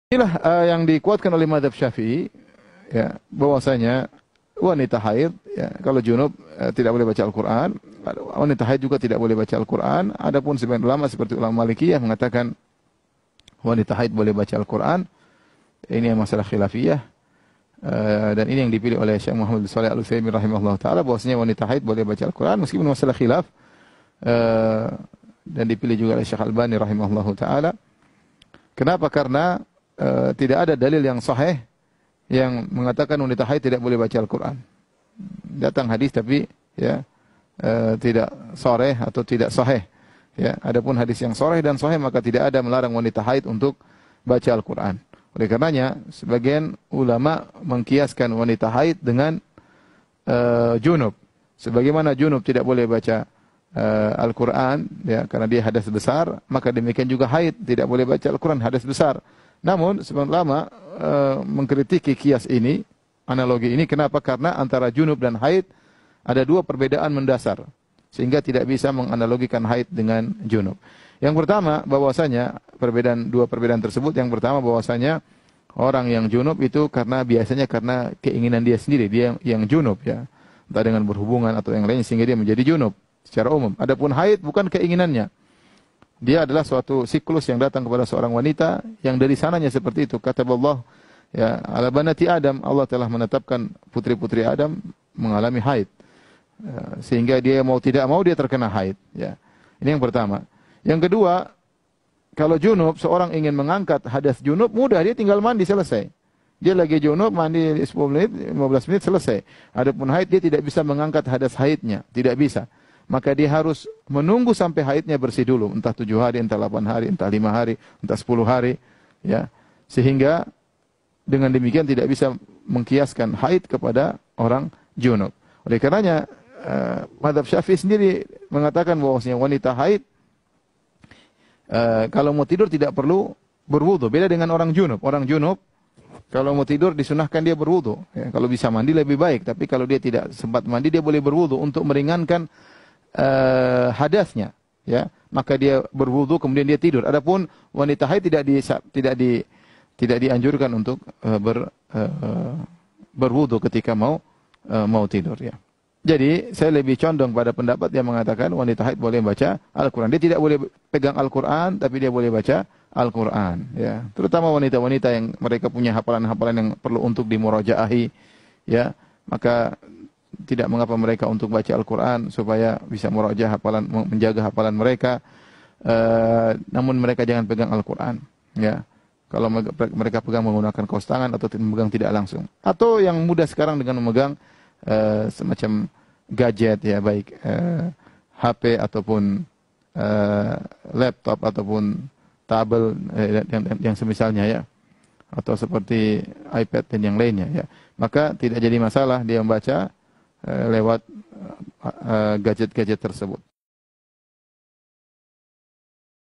Inilah yang dikuatkan oleh mazhab Syafi'i, ya, bahwasanya wanita haid, ya, kalau junub tidak boleh baca Al-Quran, wanita haid juga tidak boleh baca Al-Quran. Adapun sebagian ulama seperti ulama Malikiyah mengatakan wanita haid boleh baca Al-Quran. Ini yang masalah khilafiyah, dan ini yang dipilih oleh Syekh Muhammad bin Shalih Al-Utsaimin rahimahullah taala, bahwasanya wanita haid boleh baca Al-Quran meskipun masalah khilaf, dan dipilih juga oleh Syekh Albani rahimahullah taala. Kenapa? Karena tidak ada dalil yang sahih yang mengatakan wanita haid tidak boleh baca Al-Quran. Datang hadis tapi ya tidak sahih atau tidak sahih. Ya, adapun hadis yang sahih dan sahih maka tidak ada melarang wanita haid untuk baca Al-Quran. Oleh karenanya sebagian ulama mengkiaskan wanita haid dengan junub. Sebagaimana junub tidak boleh baca Al-Quran, ya, karena dia hadas besar, maka demikian juga haid tidak boleh baca Al-Quran, hadas besar. Namun sebagian ulama mengkritiki kias ini, analogi ini. Kenapa? Karena antara junub dan haid ada dua perbedaan mendasar, sehingga tidak bisa menganalogikan haid dengan junub. Yang pertama, bahwasanya dua perbedaan tersebut, yang pertama bahwasanya orang yang junub itu biasanya karena keinginan dia sendiri, dia yang junub, ya, entah dengan berhubungan atau yang lain sehingga dia menjadi junub secara umum. Adapun haid bukan keinginannya. Dia adalah suatu siklus yang datang kepada seorang wanita yang dari sananya seperti itu. Kata Allah, ya, ala banati Adam, Allah telah menetapkan putri-putri Adam mengalami haid. Sehingga dia mau tidak mau dia terkena haid, ya. Ini yang pertama. Yang kedua, kalau junub, seorang ingin mengangkat hadas junub, mudah, dia tinggal mandi selesai. Dia lagi junub, mandi 10 menit, 15 menit selesai. Adapun haid, dia tidak bisa mengangkat hadas haidnya, tidak bisa. Maka dia harus menunggu sampai haidnya bersih dulu, entah 7 hari, entah 8 hari, entah 5 hari, entah 10 hari, ya. Sehingga dengan demikian tidak bisa mengkiaskan haid kepada orang junub. Oleh karenanya mazhab Syafi'i sendiri mengatakan bahwasanya wanita haid kalau mau tidur tidak perlu berwudu. Beda dengan orang junub. Orang junub kalau mau tidur disunahkan dia berwudu. Ya, kalau bisa mandi lebih baik. Tapi kalau dia tidak sempat mandi, dia boleh berwudu untuk meringankan hadasnya, ya, maka dia berwudu kemudian dia tidur. Adapun wanita haid tidak dianjurkan untuk berwudu ketika mau tidur, ya. Jadi saya lebih condong pada pendapat yang mengatakan wanita haid boleh baca Al-Quran. Dia tidak boleh pegang Al-Quran, tapi dia boleh baca Al-Quran, ya. Terutama wanita-wanita yang mereka punya hafalan-hafalan yang perlu untuk dimurajaahi, ya, maka tidak mengapa mereka untuk baca Al-Quran supaya bisa murajaah hafalan, menjaga hafalan mereka. Namun mereka jangan pegang Al-Quran, ya. Kalau mereka pegang menggunakan kaos tangan atau memegang tidak langsung. Atau yang mudah sekarang dengan memegang semacam gadget, ya, baik HP ataupun laptop ataupun tabel yang semisalnya, ya, atau seperti iPad dan yang lainnya, ya. Maka tidak jadi masalah dia membaca lewat gadget-gadget tersebut.